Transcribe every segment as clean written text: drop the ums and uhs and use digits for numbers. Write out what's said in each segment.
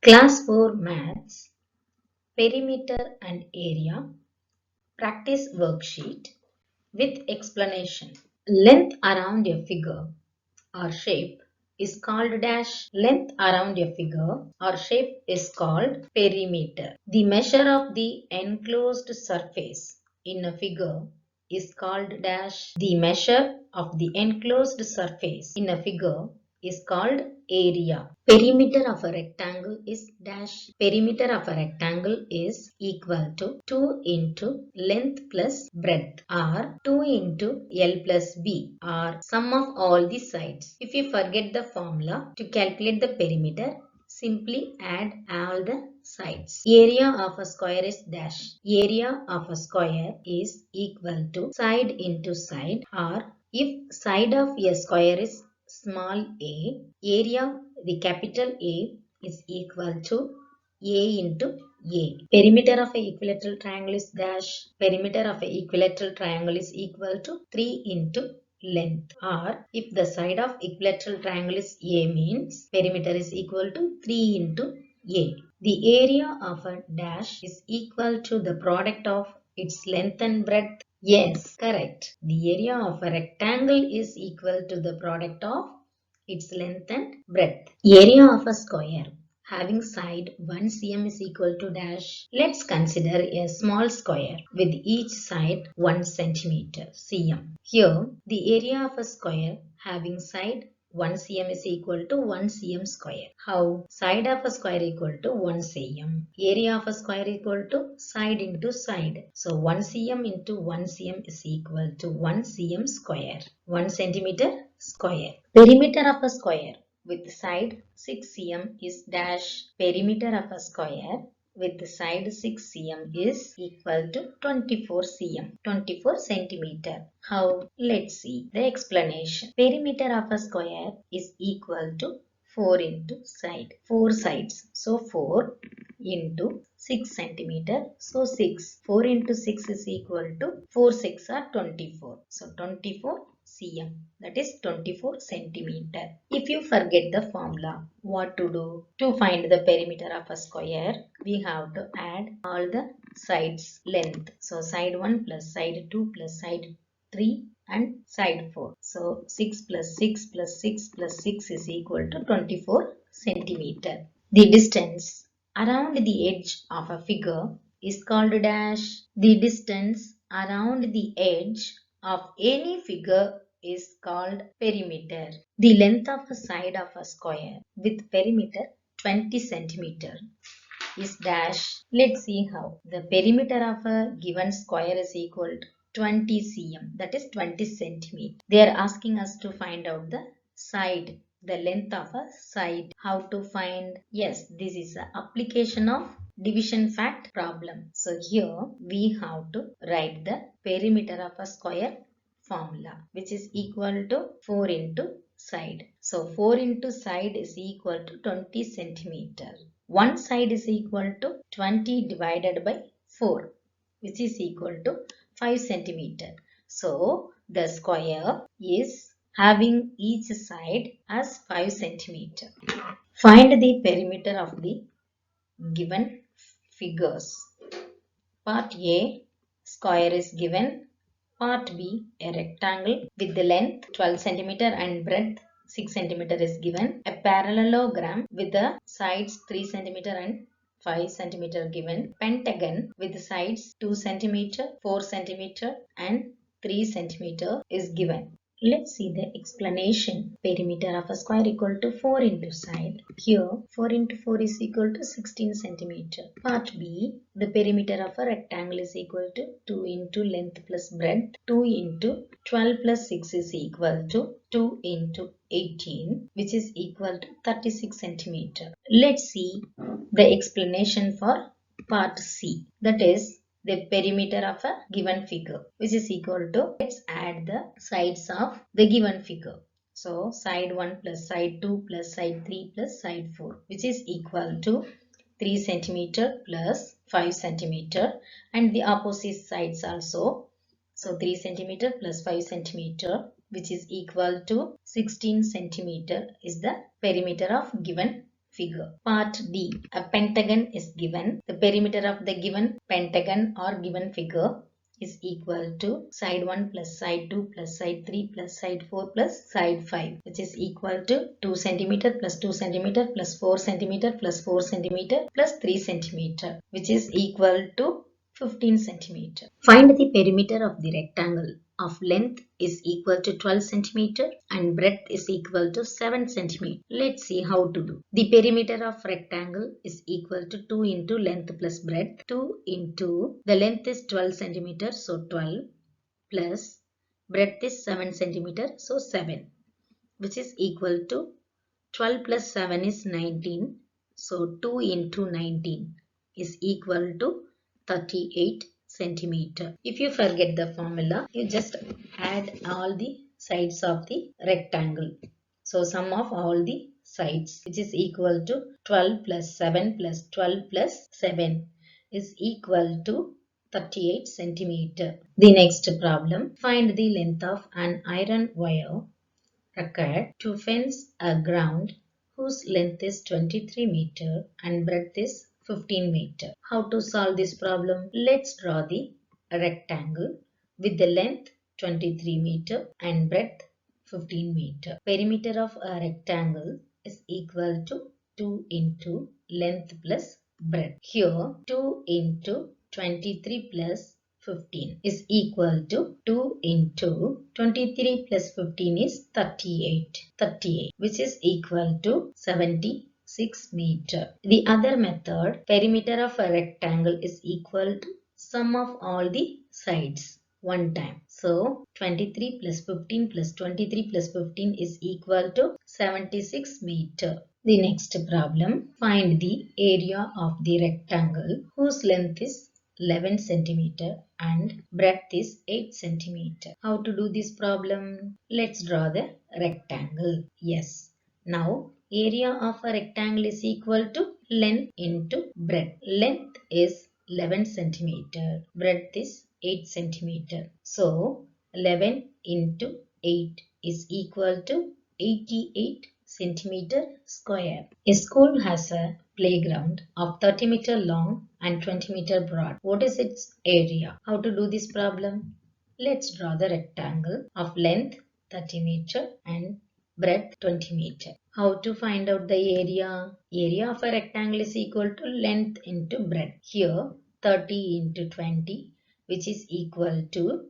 Class 4 Maths, Perimeter and Area, Practice Worksheet with explanation. Length around a figure or shape is called dash. Length around a figure or shape is called perimeter. The measure of the enclosed surface in a figure is called dash. The measure of the enclosed surface in a figure is called area. Perimeter of a rectangle is dash. Perimeter of a rectangle is equal to 2 into length plus breadth or 2 into L plus B or sum of all the sides. If you forget the formula to calculate the perimeter, simply add all the sides. Area of a square is dash. Area of a square is equal to side into side, or if side of a square is small a, area the capital A is equal to A into A. Perimeter of a equilateral triangle is dash. Perimeter of a equilateral triangle is equal to 3 into length, or if the side of equilateral triangle is A means perimeter is equal to 3 into A. The area of a dash is equal to the product of its length and breadth. Yes, correct. The area of a rectangle is equal to the product of its length and breadth. Area of a square having side 1 cm is equal to dash. Let's consider a small square with each side 1 centimeter cm. Here the area of a square having side 1 cm is equal to 1 cm square. How? Side of a square equal to 1 cm. Area of a square equal to side into side. So 1 cm into 1 cm is equal to 1 cm square. 1 centimeter square. Perimeter of a square with side 6 cm is dash. Perimeter of a square with side 6 cm is equal to 24 cm, 24 centimeter. How? Let's see the explanation. Perimeter of a square is equal to 4 into side, 4 sides. So 4 into 6 centimeter. So 6. 4 into 6 is equal to 4 6 are 24. So 24 cm, that is 24 centimeter. If you forget the formula, what to do? To find the perimeter of a square, we have to add all the sides length. So side 1 plus side 2 plus side 3 and side 4. So 6 plus 6 plus 6 plus 6 is equal to 24 centimeter. The distance around the edge of a figure is called dash. The distance around the edge of any figure is called perimeter. The length of a side of a square with perimeter 20 centimeter is dash. Let's see how. The perimeter of a given square is equal to 20 cm, that is 20 centimeter. They are asking us to find out the side, the length of a side. How to find? Yes, this is an application of division fact problem. So here we have to write the perimeter of a square formula, which is equal to 4 into side. So 4 into side is equal to 20 centimeter. One side is equal to 20 divided by 4, which is equal to 5 centimeter. So the square is having each side as 5 centimeter. Find the perimeter of the given figures. Part A, square is given. Part B, a rectangle with the length 12 centimeter and breadth 6 centimeter is given. A parallelogram with the sides 3 centimeter and 5 centimeter given. Pentagon with the sides 2 centimeter, 4 centimeter and 3 centimeter is given. Let's see the explanation. Perimeter of a square equal to 4 into side. Here 4 into 4 is equal to 16 centimeter. Part B, the perimeter of a rectangle is equal to 2 into length plus breadth. 2 into 12 plus 6 is equal to 2 into 18, which is equal to 36 centimeter. Let's see the explanation for part C. That is the perimeter of a given figure, which is equal to, let's add the sides of the given figure. So side 1 plus side 2 plus side 3 plus side 4, which is equal to 3 centimeter plus 5 centimeter, and the opposite sides also. So 3 centimeter plus 5 centimeter, which is equal to 16 centimeter is the perimeter of given figure. Part D. A pentagon is given. The perimeter of the given pentagon or given figure is equal to side 1 plus side 2 plus side 3 plus side 4 plus side 5, which is equal to 2 centimeter plus 2 centimeter plus 4 centimeter plus 4 centimeter plus 3 centimeter, which is equal to 15 centimeter. Find the perimeter of the rectangle of length is equal to 12 centimeter and breadth is equal to 7 centimeter. Let's see how to do. The perimeter of rectangle is equal to 2 into length plus breadth. 2 into the length is 12 centimeter, so 12 plus breadth is 7 centimeter, so 7, which is equal to 12 plus 7 is 19, so 2 into 19 is equal to 38 centimeter. If you forget the formula, you just add all the sides of the rectangle. So sum of all the sides, which is equal to 12 plus 7 plus 12 plus 7 is equal to 38 centimeter. The next problem, find the length of an iron wire required to fence a ground whose length is 23 meter and breadth is 15 meter. How to solve this problem? Let's draw the rectangle with the length 23 meter and breadth 15 meter. Perimeter of a rectangle is equal to 2 into length plus breadth. Here 2 into 23 plus 15 is equal to 2 into 23 plus 15 is 38, which is equal to 76 meter. The other method, perimeter of a rectangle is equal to sum of all the sides one time. So 23 plus 15 plus 23 plus 15 is equal to 76 meter. The next problem, find the area of the rectangle whose length is 11 centimeter and breadth is 8 centimeter. How to do this problem? Let's draw the rectangle. Yes. Now area of a rectangle is equal to length into breadth. Length is 11 centimeter. Breadth is 8 centimeter. So 11 into 8 is equal to 88 centimeter square. A school has a playground of 30 meter long and 20 meter broad. What is its area? How to do this problem? Let's draw the rectangle of length 30 meter and breadth 20 meter. How to find out the area? Area of a rectangle is equal to length into breadth. Here 30 into 20, which is equal to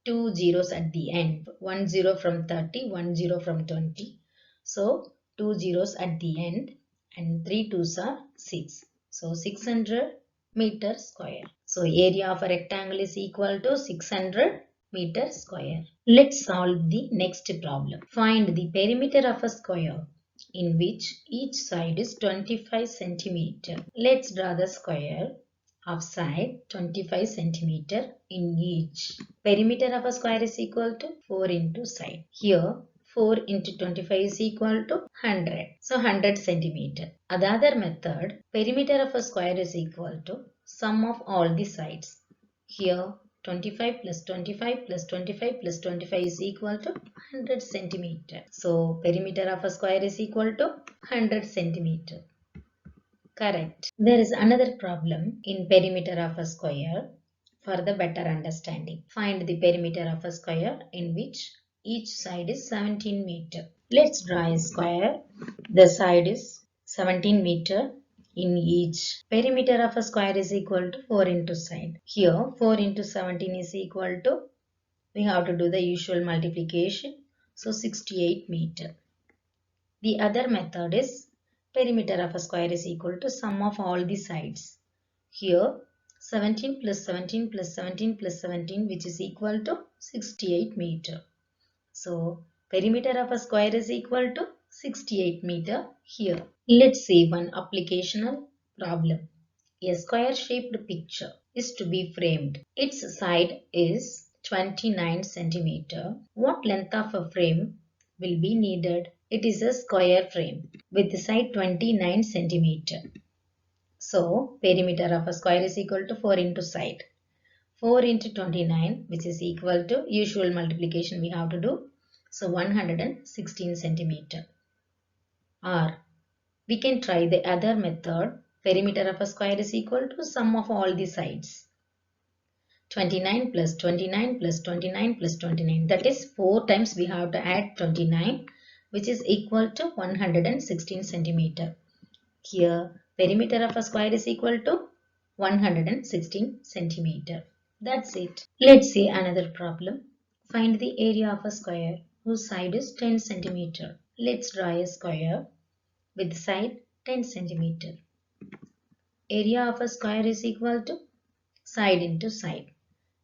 2 zeros at the end. 1 0 from 30, 1 0 from 20. So 2 zeros at the end and 3 twos are 6. So 600 meter square. So area of a rectangle is equal to 600 meter square. Let's solve the next problem. Find the perimeter of a square in which each side is 25 centimeter. Let's draw the square of side 25 centimeter in each. Perimeter of a square is equal to 4 into side. Here 4 into 25 is equal to 100. So 100 centimeter. Other method, perimeter of a square is equal to sum of all the sides. Here 25 plus 25 plus 25 plus 25 is equal to 100 centimeter. So perimeter of a square is equal to 100 centimeter. Correct. There is another problem in perimeter of a square for the better understanding. Find the perimeter of a square in which each side is 17 meter. Let's draw a square. The side is 17 meter in each. Perimeter of a square is equal to 4 into side. Here 4 into 17 is equal to, we have to do the usual multiplication. So 68 meter. The other method is perimeter of a square is equal to sum of all the sides. Here 17 plus 17 plus 17 plus 17, which is equal to 68 meter. So perimeter of a square is equal to 68 meter here. Let's see one applicational problem. A square shaped picture is to be framed. Its side is 29 centimeter. What length of a frame will be needed? It is a square frame with the side 29 centimeter. So perimeter of a square is equal to 4 into side. 4 into 29, which is equal to usual multiplication we have to do. So 116 centimeter. Or We can try the other method. Perimeter of a square is equal to sum of all the sides. 29 plus 29 plus 29 plus 29. That is 4 times we have to add 29, which is equal to 116 centimeter. Here, perimeter of a square is equal to 116 centimeter. That's it. Let's see another problem. Find the area of a square whose side is 10 centimeter. Let's draw a square with side 10 centimeter. Area of a square is equal to side into side.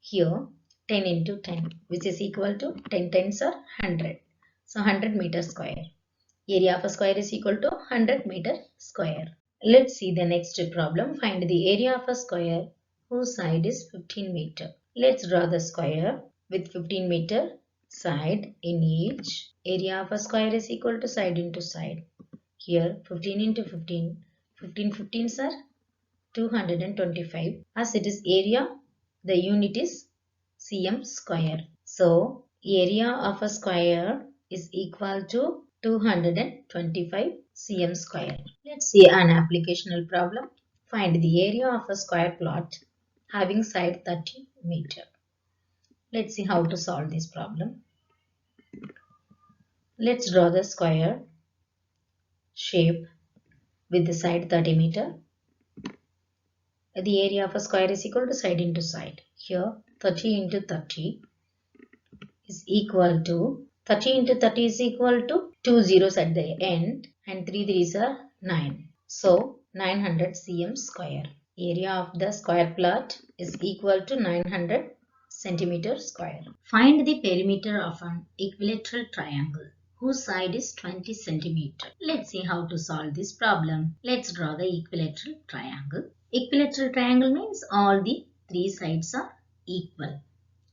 Here 10 into 10, which is equal to 10 tens are 100. So 100 meter square. Area of a square is equal to 100 meter square. Let's see the next problem. Find the area of a square whose side is 15 meter. Let's draw the square with 15 meter side in each. Area of a square is equal to side into side. Here 15 into 15. 15 15s are 225. As it is area, the unit is cm square. So area of a square is equal to 225 cm square. Let's see an applicational problem. Find the area of a square plot having side 30 meter. Let's see how to solve this problem. Let's draw the square shape with the side 30 meter. The area of a square is equal to side into side. Here 30 into 30 is equal to 30 into 30 is equal to 2 zeros at the end and 3 threes are 9. So 900 cm square. Area of the square plot is equal to 900 centimeter square. Find the perimeter of an equilateral triangle whose side is 20 centimeter. Let's see how to solve this problem. Let's draw the equilateral triangle. Equilateral triangle means all the three sides are equal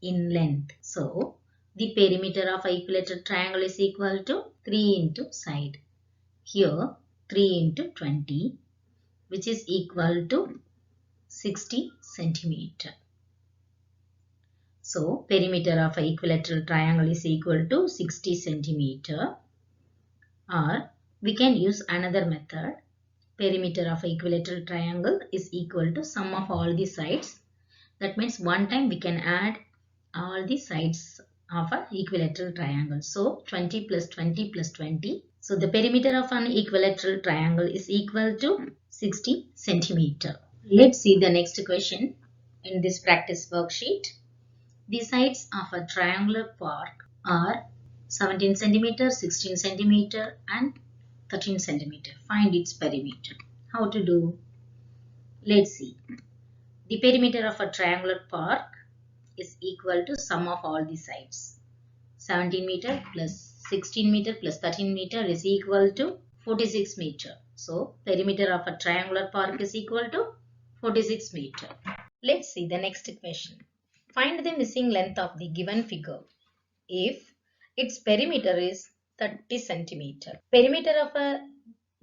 in length. So the perimeter of an equilateral triangle is equal to 3 into side. Here 3 into 20, which is equal to 60 centimeter. So perimeter of an equilateral triangle is equal to 60 centimeter. Or we can use another method. Perimeter of an equilateral triangle is equal to sum of all the sides. That means one time we can add all the sides of an equilateral triangle. So 20 plus 20 plus 20. So the perimeter of an equilateral triangle is equal to 60 centimeter. Let's see the next question in this practice worksheet. The sides of a triangular park are 17 centimeter, 16 centimeter and 13 centimeter. Find its perimeter. How to do? Let's see. The perimeter of a triangular park is equal to sum of all the sides. 17 meter plus 16 meter plus 13 meter is equal to 46 meter. So perimeter of a triangular park is equal to 46 meter. Let's see the next question. Find the missing length of the given figure if its perimeter is 30 centimeter. Perimeter of a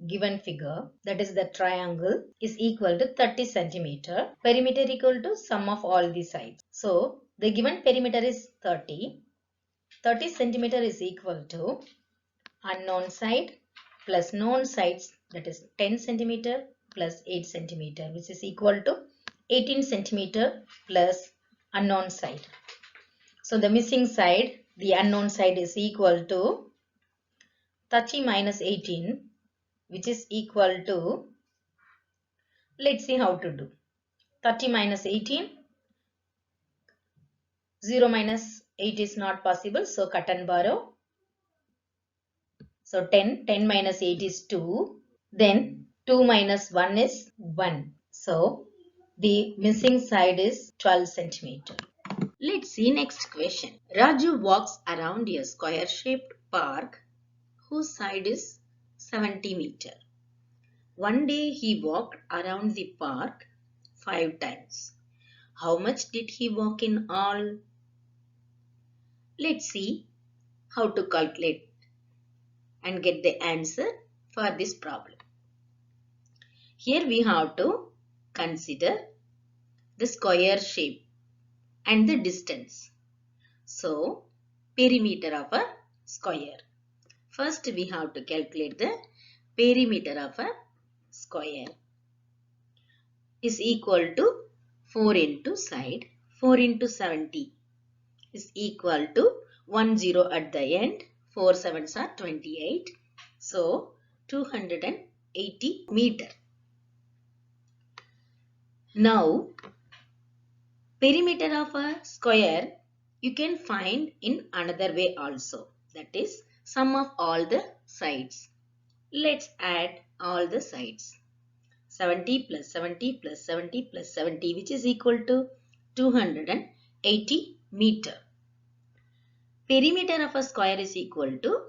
given figure, that is the triangle, is equal to 30 centimeter. Perimeter equal to sum of all the sides. So the given perimeter is 30. 30 centimeter is equal to unknown side plus known sides, that is 10 centimeter plus 8 centimeter, which is equal to 18 centimeter plus unknown side. So the missing side, the unknown side, is equal to 30 minus 18, which is equal to, let's see how to do. 30 minus 18, 0 minus 8 is not possible, so cut and borrow. So 10, 10 minus 8 is 2, then 2 minus 1 is 1. So the missing side is 12 centimeter. Let's see next question. Raju walks around a square-shaped park whose side is 70 meter. One day he walked around the park 5 times. How much did he walk in all? Let's see how to calculate and get the answer for this problem. Here we have to consider the square shape and the distance. So, perimeter of a square. First we have to calculate the perimeter of a square is equal to 4 into side. 4 into 70 is equal to 10 at the end. 4 sevens are 28. So 280 meter. Now perimeter of a square you can find in another way also. That is sum of all the sides. Let's add all the sides. 70 plus 70 plus 70 plus 70 which is equal to 280 meter. Perimeter of a square is equal to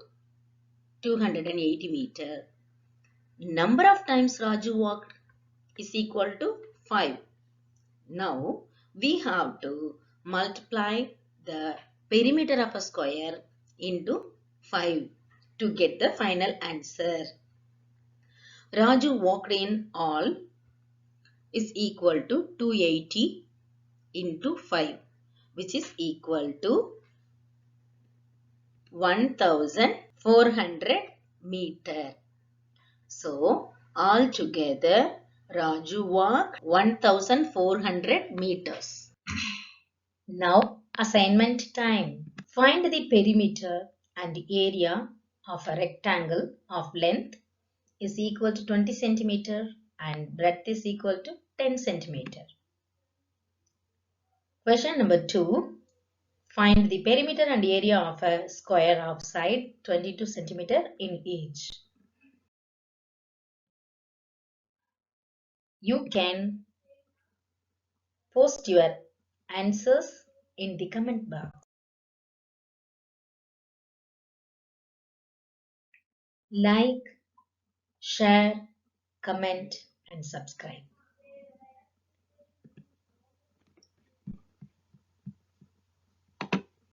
280 meter. Number of times Raju walked is equal to 5. Now we have to multiply the perimeter of a square into 5 to get the final answer. Raju walked in all is equal to 280 into 5 which is equal to 1400 meter. So altogether Raju walked 1400 meters. Now assignment time. Find the perimeter and area of a rectangle of length is equal to 20 centimeter and breadth is equal to 10 centimeter. Question number 2. Find the perimeter and area of a square of side 22 centimeter in each. You can post your answers in the comment box. Like, share, comment and subscribe.